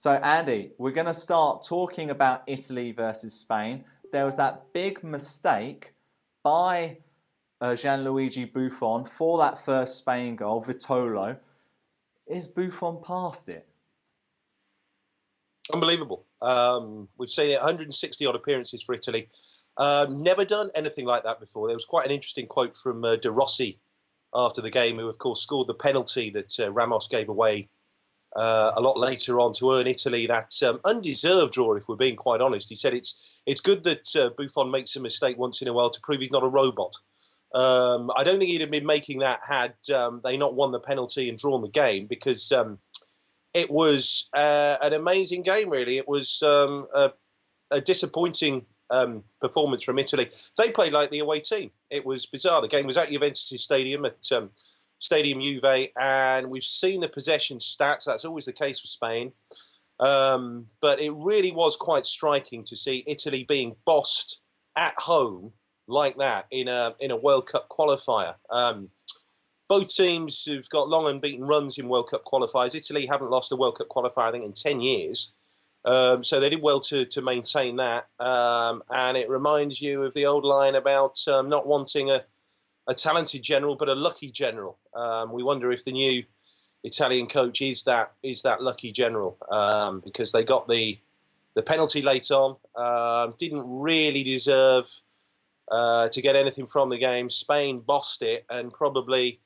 So, Andy, we're going to start talking about Italy versus Spain. There was that big mistake by Gianluigi Buffon for that first Spain goal, Vitolo. Is Buffon past it? Unbelievable. We've seen it 160 odd appearances for Italy. Never done anything like that before. There was quite an interesting quote from De Rossi after the game, who of course scored the penalty that Ramos gave away a lot later on to earn Italy that undeserved draw, if we're being quite honest. He said it's good that Buffon makes a mistake once in a while to prove he's not a robot. I don't think he'd have been making that had they not won the penalty and drawn the game, because it was an amazing game, really. It was a disappointing performance from Italy. They played like the away team. It was bizarre. The game was at Juventus' stadium, at Stadium Juve, and we've seen the possession stats. That's always the case with Spain. But it really was quite striking to see Italy being bossed at home like that in a World Cup qualifier. Both teams have got long unbeaten runs in World Cup qualifiers. Italy haven't lost a World Cup qualifier, I think, in 10 years. So they did well to maintain that. And it reminds you of the old line about not wanting a talented general, but a lucky general. We wonder if the new Italian coach is that lucky general, because they got the penalty late on, didn't really deserve to get anything from the game. Spain bossed it, and probably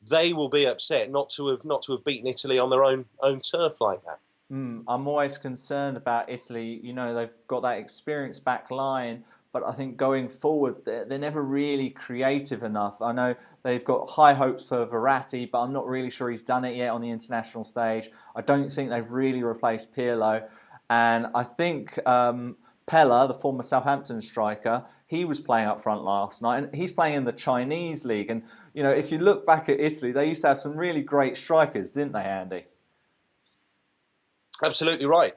they will be upset not to have beaten Italy on their own turf like that. I'm always concerned about Italy. You know, they've got that experienced back line, but I think going forward, they're never really creative enough. I know they've got high hopes for Verratti, but I'm not really sure he's done it yet on the international stage. I don't think they've really replaced Pirlo. And I think Pella, the former Southampton striker, he was playing up front last night, and he's playing in the Chinese league. And, you know, if you look back at Italy, they used to have some really great strikers, didn't they, Andy? Absolutely right.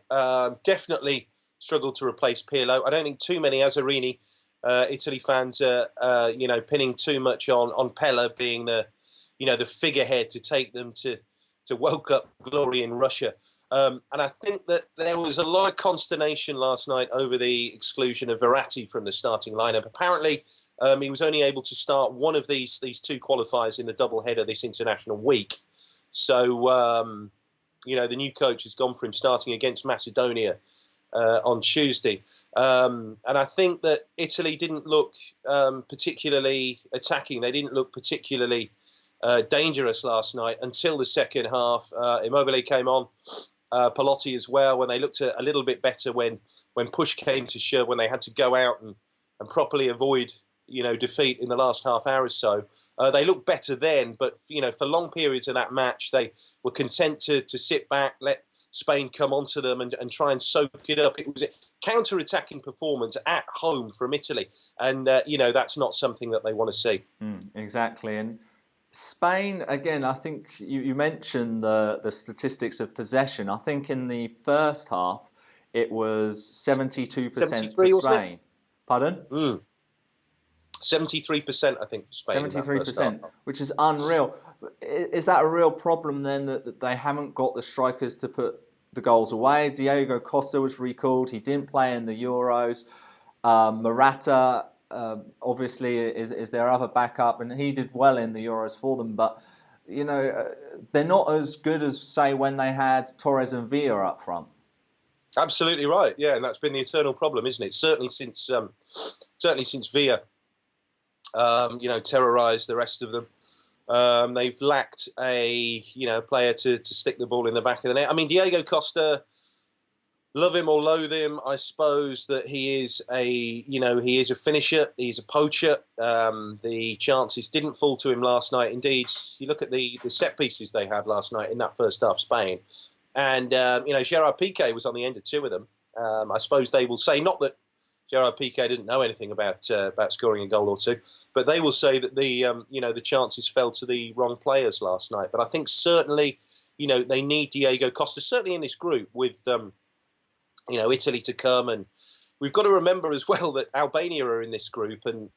Definitely struggled to replace Pirlo. I don't think too many Azzurrini Italy fans are, pinning too much on Pella being the figurehead to take them to World Cup glory in Russia. And I think that there was a lot of consternation last night over the exclusion of Verratti from the starting lineup. Apparently, he was only able to start one of these two qualifiers in the doubleheader this international week. So, the new coach has gone for him starting against Macedonia on Tuesday. And I think that Italy didn't look particularly attacking. They didn't look particularly dangerous last night until the second half. Immobile came on, Pallotti as well, when they looked a little bit better when push came to shove, when they had to go out and properly avoid defeat in the last half hour or so. They looked better then, but for long periods of that match, they were content to sit back, let Spain come onto them and try and soak it up. It was a counter-attacking performance at home from Italy, and that's not something that they want to see. Exactly. And Spain, again, I think you mentioned the statistics of possession. I think in the first half it was 72% for Spain. Pardon? 73%, I think, for Spain. 73%, which is unreal. Is that a real problem then, that they haven't got the strikers to put the goals away? Diego Costa was recalled. He didn't play in the Euros. Morata, obviously, is their other backup, and he did well in the Euros for them. But, they're not as good as, say, when they had Torres and Villa up front. Absolutely right, yeah, and that's been the eternal problem, isn't it? Certainly since Villa terrorised the rest of them. They've lacked a player to stick the ball in the back of the net. I mean, Diego Costa, love him or loathe him, I suppose that he is a finisher. He's a poacher. The chances didn't fall to him last night. Indeed, you look at the set pieces they had last night in that first half, Spain, and Gerard Piqué was on the end of two of them. I suppose they will say, not that Gerard Piqué didn't know anything about scoring a goal or two, but they will say that the chances fell to the wrong players last night. But I think certainly they need Diego Costa, certainly in this group with Italy to come, and we've got to remember as well that Albania are in this group, and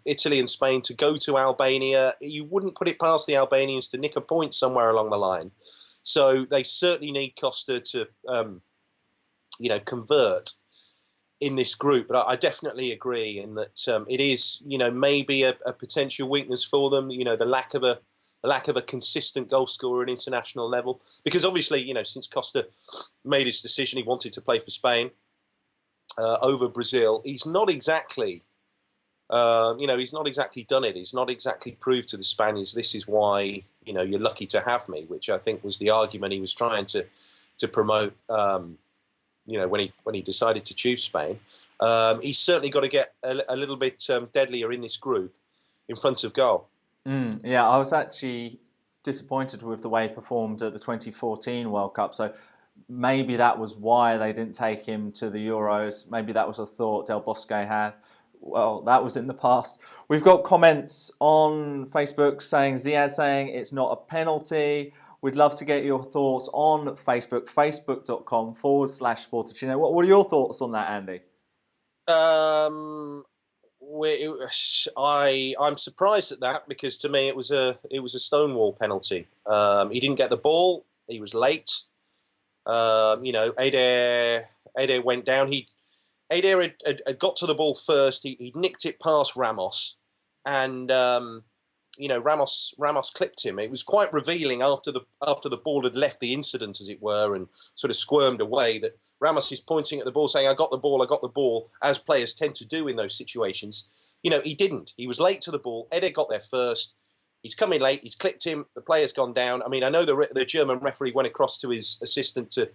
Italy and Spain to go to Albania, you wouldn't put it past the Albanians to nick a point somewhere along the line. So they certainly need Costa to convert in this group. But I definitely agree in that it is, maybe a potential weakness for them. The lack of a consistent goal scorer at international level. Because obviously, since Costa made his decision, he wanted to play for Spain over Brazil. He's not exactly. He's not exactly done it. He's not exactly proved to the Spaniards, this is why, you're lucky to have me, which I think was the argument he was trying to promote, when he decided to choose Spain. He's certainly got to get a little bit deadlier in this group in front of goal. Yeah, I was actually disappointed with the way he performed at the 2014 World Cup. So maybe that was why they didn't take him to the Euros. Maybe that was a thought Del Bosque had. Well, that was in the past. We've got comments on Facebook Ziad saying it's not a penalty. We'd love to get your thoughts on Facebook, facebook.com/Sportuccino. What are your thoughts on that, Andy? I'm surprised at that, because to me it was a stonewall penalty. He didn't get the ball. He was late. Eder went down. Eder had got to the ball first. He nicked it past Ramos, and Ramos clipped him. It was quite revealing after the ball had left the incident, as it were, and sort of squirmed away, that Ramos is pointing at the ball saying, I got the ball, as players tend to do in those situations. He didn't. He was late to the ball. Eder got there first. He's come in late. He's clipped him. The player's gone down. I mean, I know the German referee went across to his assistant to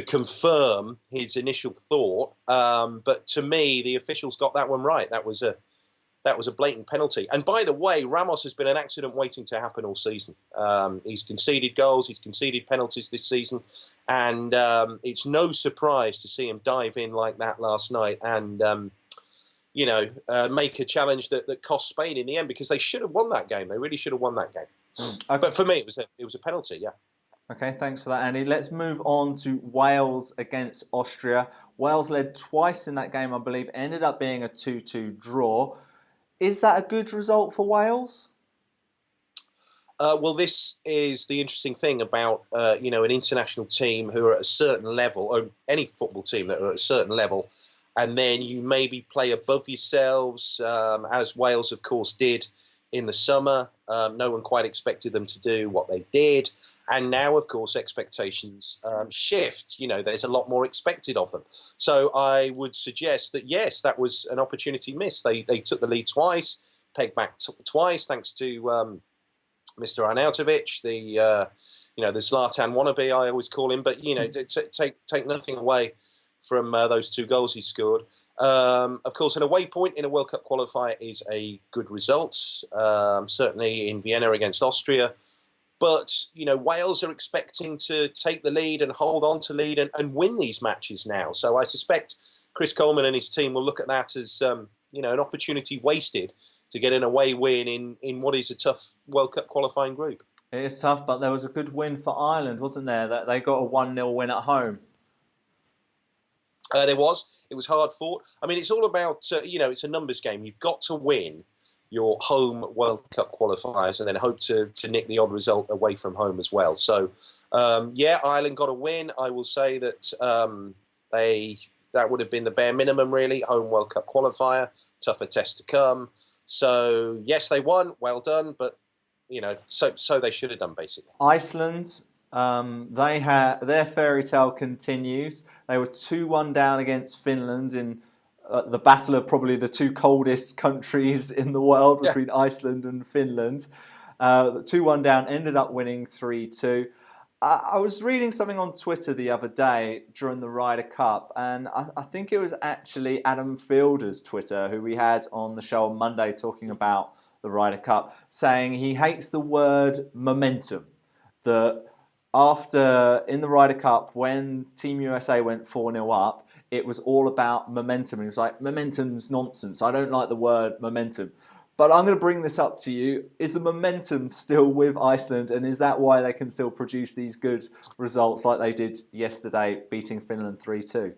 confirm his initial thought, but to me, the officials got that one right. That was a blatant penalty. And by the way, Ramos has been an accident waiting to happen all season. He's conceded goals, he's conceded penalties this season, and it's no surprise to see him dive in like that last night and make a challenge that cost Spain in the end, because they should have won that game. They really should have won that game. Okay. But for me, it was a penalty. Yeah. Okay, thanks for that, Andy. Let's move on to Wales against Austria. Wales led twice in that game, I believe. Ended up being a 2-2 draw. Is that a good result for Wales? Well, this is the interesting thing about an international team who are at a certain level, or any football team that are at a certain level, and then you maybe play above yourselves, as Wales, of course, did in the summer. No one quite expected them to do what they did. And now, of course, expectations shift. There's a lot more expected of them. So I would suggest that, yes, that was an opportunity missed. They took the lead twice, pegged back twice, thanks to Mr. Arnautovic, the Zlatan wannabe, I always call him. But, take nothing away from those two goals he scored. Of course, an away point in a World Cup qualifier is a good result, certainly in Vienna against Austria. But, Wales are expecting to take the lead and hold on to lead and win these matches now. So I suspect Chris Coleman and his team will look at that as, an opportunity wasted to get an away win in what is a tough World Cup qualifying group. It is tough, but there was a good win for Ireland, wasn't there? That they got a 1-0 win at home. There was. It was hard fought. I mean, it's all about, it's a numbers game. You've got to win your home World Cup qualifiers and then hope to nick the odd result away from home as well. So, Ireland got a win. I will say that that would have been the bare minimum, really. Home World Cup qualifier, tougher test to come. So, yes, they won. Well done. But, so they should have done, basically. Iceland, their fairy tale continues. They were 2-1 down against Finland in the battle of probably the two coldest countries in the world between Iceland and Finland. 2-1 down, ended up winning 3-2. I was reading something on Twitter the other day during the Ryder Cup, and I think it was actually Adam Fielder's Twitter, who we had on the show on Monday talking about the Ryder Cup, saying he hates the word momentum. That after, in the Ryder Cup, when Team USA went 4-0 up, it was all about momentum. He was like, momentum's nonsense. I don't like the word momentum. But I'm going to bring this up to you. Is the momentum still with Iceland? And is that why they can still produce these good results like they did yesterday, beating Finland 3-2?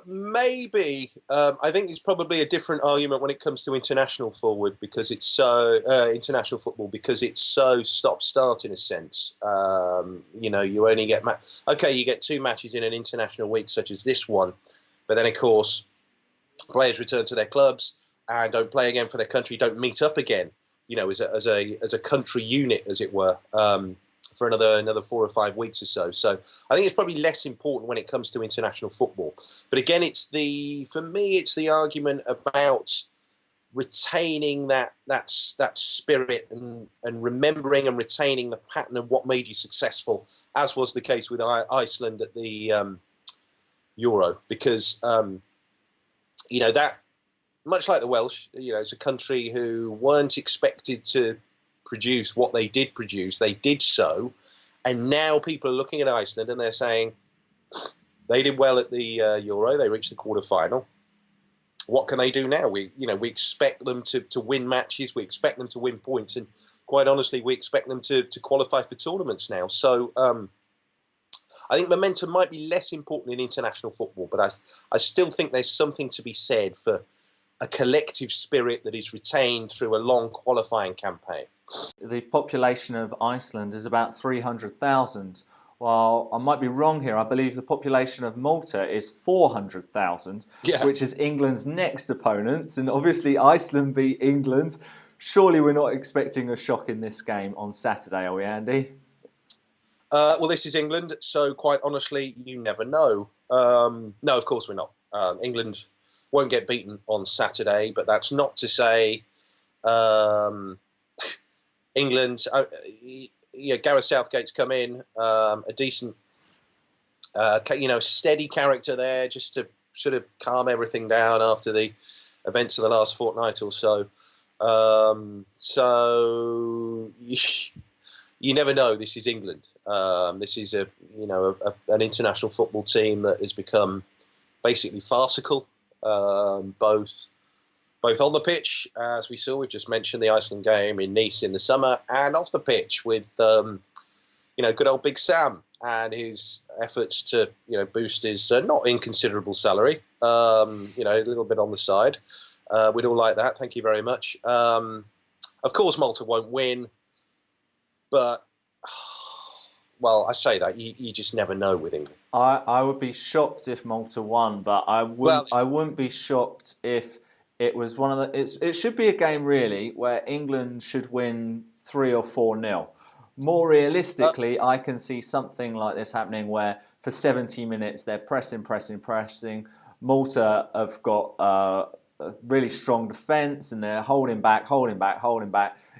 Maybe. I think it's probably a different argument when it comes to international forward because it's so international football because it's so stop-start in a sense. You only get you get 2 matches in an international week such as this one, but then of course players return to their clubs and don't play again for their country, don't meet up again. As a country unit, as it were. For another 4 or 5 weeks or so. So I think it's probably less important when it comes to international football. But again, for me, it's the argument about retaining that spirit and remembering and retaining the pattern of what made you successful, as was the case with Iceland at the Euro. Because, that, much like the Welsh, it's a country who weren't expected to produce what they did produce. They did so, and now people are looking at Iceland and they're saying they did well at the Euro. They reached the quarter-final. What can they do now? We expect them to win matches. We expect them to win points, and quite honestly, we expect them to qualify for tournaments now. So I think momentum might be less important in international football, but I still think there's something to be said for a collective spirit that is retained through a long qualifying campaign. The population of Iceland is about 300,000. While I might be wrong here, I believe the population of Malta is 400,000, which is England's next opponents. And obviously Iceland beat England. Surely we're not expecting a shock in this game on Saturday, are we, Andy? Well, this is England, so quite honestly, you never know. No, of course we're not. England won't get beaten on Saturday, but that's not to say... England, Gareth Southgate's come in, a decent, steady character there, just to sort of calm everything down after the events of the last fortnight or so. So you never know. This is England. This is an international football team that has become basically farcical, both on the pitch, as we saw, we've just mentioned the Iceland game in Nice in the summer, and off the pitch with, good old Big Sam and his efforts to, boost his not inconsiderable salary, a little bit on the side. We'd all like that. Thank you very much. Of course, Malta won't win, but, well, I say that, you just never know with England. I would be shocked if Malta won, but I wouldn't be shocked if it was one of the. It should be a game really where England should win 3 or 4-0. More realistically, I can see something like this happening where for 70 minutes they're pressing. Malta have got a really strong defence and they're holding back.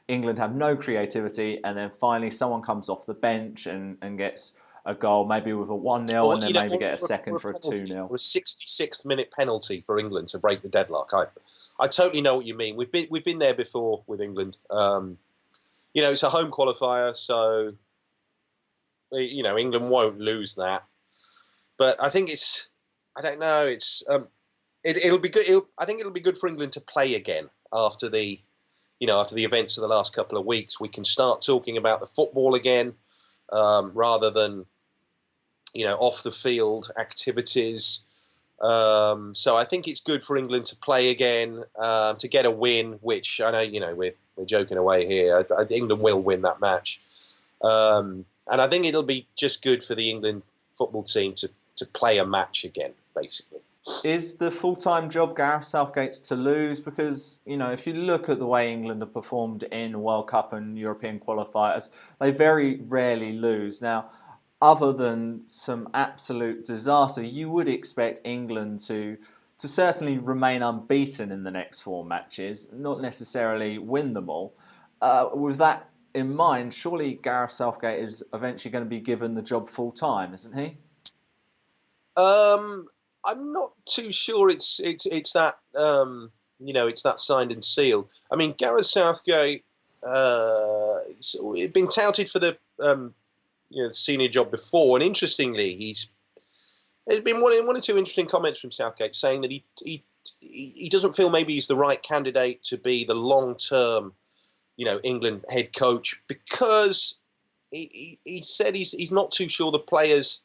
England have no creativity, and then finally someone comes off the bench and gets a goal, maybe with a 1-0, and then maybe get a second for a 2-0. Or a 66th minute penalty for England to break the deadlock. I totally know what you mean. We've been there before with England. It's a home qualifier, so England won't lose that. But I think I don't know. It'll be good. I think it'll be good for England to play again after the events of the last couple of weeks. We can start talking about the football again, rather than off the field activities. So I think it's good for England to play again, to get a win, which I know, we're joking away here. England will win that match. And I think it'll be just good for the England football team to play a match again, basically. Is the full-time job Gareth Southgate's to lose? Because, if you look at the way England have performed in World Cup and European qualifiers, they very rarely lose. Now, other than some absolute disaster, you would expect England to certainly remain unbeaten in the next 4 matches, not necessarily win them all. With that in mind, surely Gareth Southgate is eventually going to be given the job full-time, isn't he? I'm not too sure it's that it's that signed and sealed. I mean, Gareth Southgate he's been touted for the senior job before, and interestingly, there's been one or two interesting comments from Southgate saying that he doesn't feel maybe he's the right candidate to be the long-term England head coach because he said he's not too sure the players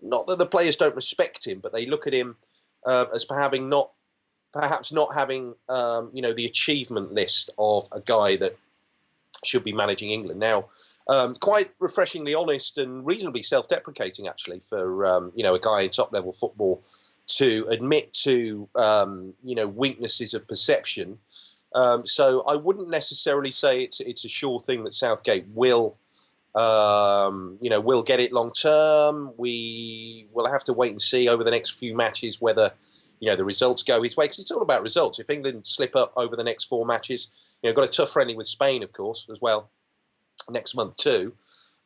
not that the players don't respect him, but they look at him as perhaps not having the achievement list of a guy that should be managing England. Now, quite refreshingly honest and reasonably self-deprecating, actually, for a guy in top-level football to admit to weaknesses of perception. So I wouldn't necessarily say it's a sure thing that Southgate will get it long term. We will have to wait and see over the next few matches whether the results go his way, because it's all about results. If England slip up over the next 4 matches, got a tough friendly with Spain, of course, as well, next month too.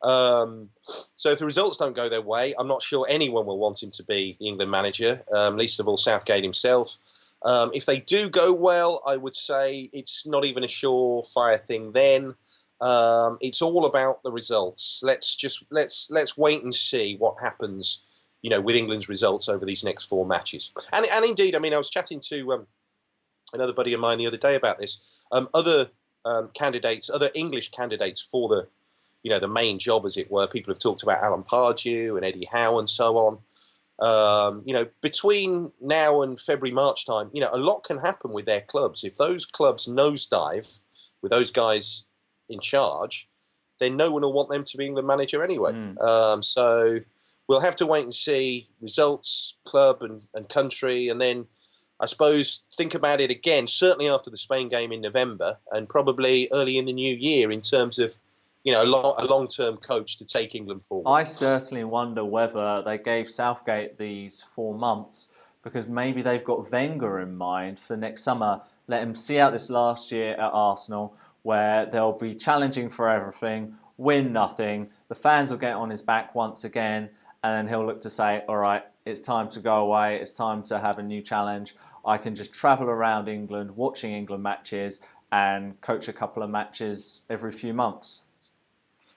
So if the results don't go their way, I'm not sure anyone will want him to be the England manager, least of all Southgate himself. If they do go well, I would say it's not even a surefire thing then. It's all about the results. Let's wait and see what happens, with England's results over these next 4 matches. And indeed, I was chatting to another buddy of mine the other day about this. Other English candidates for the main job, as it were. People have talked about Alan Pardew and Eddie Howe and so on. Between now and February, March time, a lot can happen with their clubs. If those clubs nosedive with those guys in charge, then no one will want them to be England manager anyway. So we'll have to wait and see results, club and country, and then I suppose think about it again, certainly after the Spain game in November and probably early in the new year in terms of a long-term coach to take England forward. I certainly wonder whether they gave Southgate these 4 months because maybe they've got Wenger in mind for next summer. Let him see out this last year at Arsenal, where they'll be challenging for everything, win nothing. The fans will get on his back once again, and then he'll look to say, all right, it's time to go away. It's time to have a new challenge. I can just travel around England, watching England matches and coach a couple of matches every few months.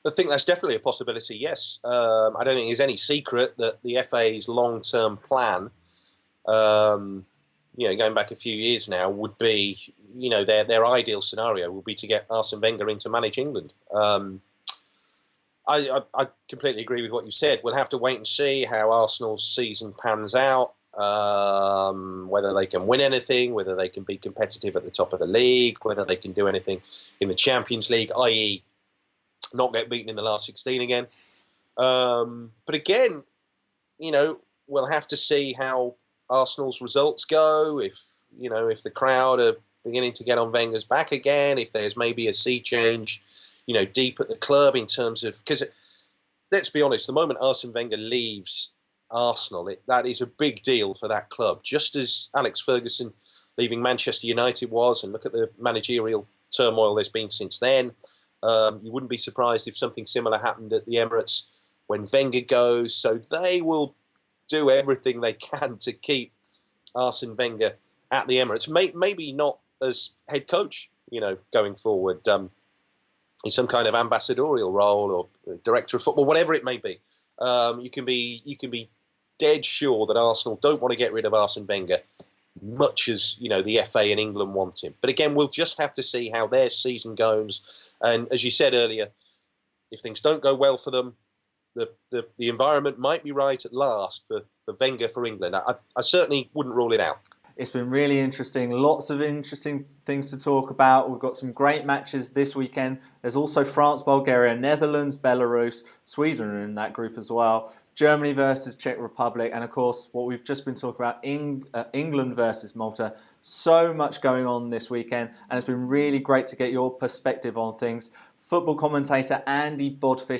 I think that's definitely a possibility, yes. I don't think there's any secret that the FA's long-term plan, going back a few years now, would be, their ideal scenario would be to get Arsene Wenger in to manage England. I completely agree with what you said. We'll have to wait and see how Arsenal's season pans out, whether they can win anything, whether they can be competitive at the top of the league, whether they can do anything in the Champions League, i.e., not get beaten in the last 16 again. But again, we'll have to see how Arsenal's results go. If the crowd are beginning to get on Wenger's back again, if there's maybe a sea change, deep at the club in terms of, because let's be honest, the moment Arsene Wenger leaves Arsenal, that is a big deal for that club. Just as Alex Ferguson leaving Manchester United was, and look at the managerial turmoil there's been since then. You wouldn't be surprised if something similar happened at the Emirates when Wenger goes. So they will do everything they can to keep Arsene Wenger at the Emirates. Maybe not as head coach, going forward, in some kind of ambassadorial role or director of football, whatever it may be. You can be dead sure that Arsenal don't want to get rid of Arsene Wenger, much as the FA in England want him. But again, we'll just have to see how their season goes. And as you said earlier, if things don't go well for them, the environment might be right at last for Wenger for England. I certainly wouldn't rule it out. It's been really interesting. Lots of interesting things to talk about. We've got some great matches this weekend. There's also France, Bulgaria, Netherlands, Belarus, Sweden are in that group as well. Germany versus Czech Republic, and of course what we've just been talking about, England versus Malta. So much going on this weekend, and it's been really great to get your perspective on things. Football commentator Andy Bodfish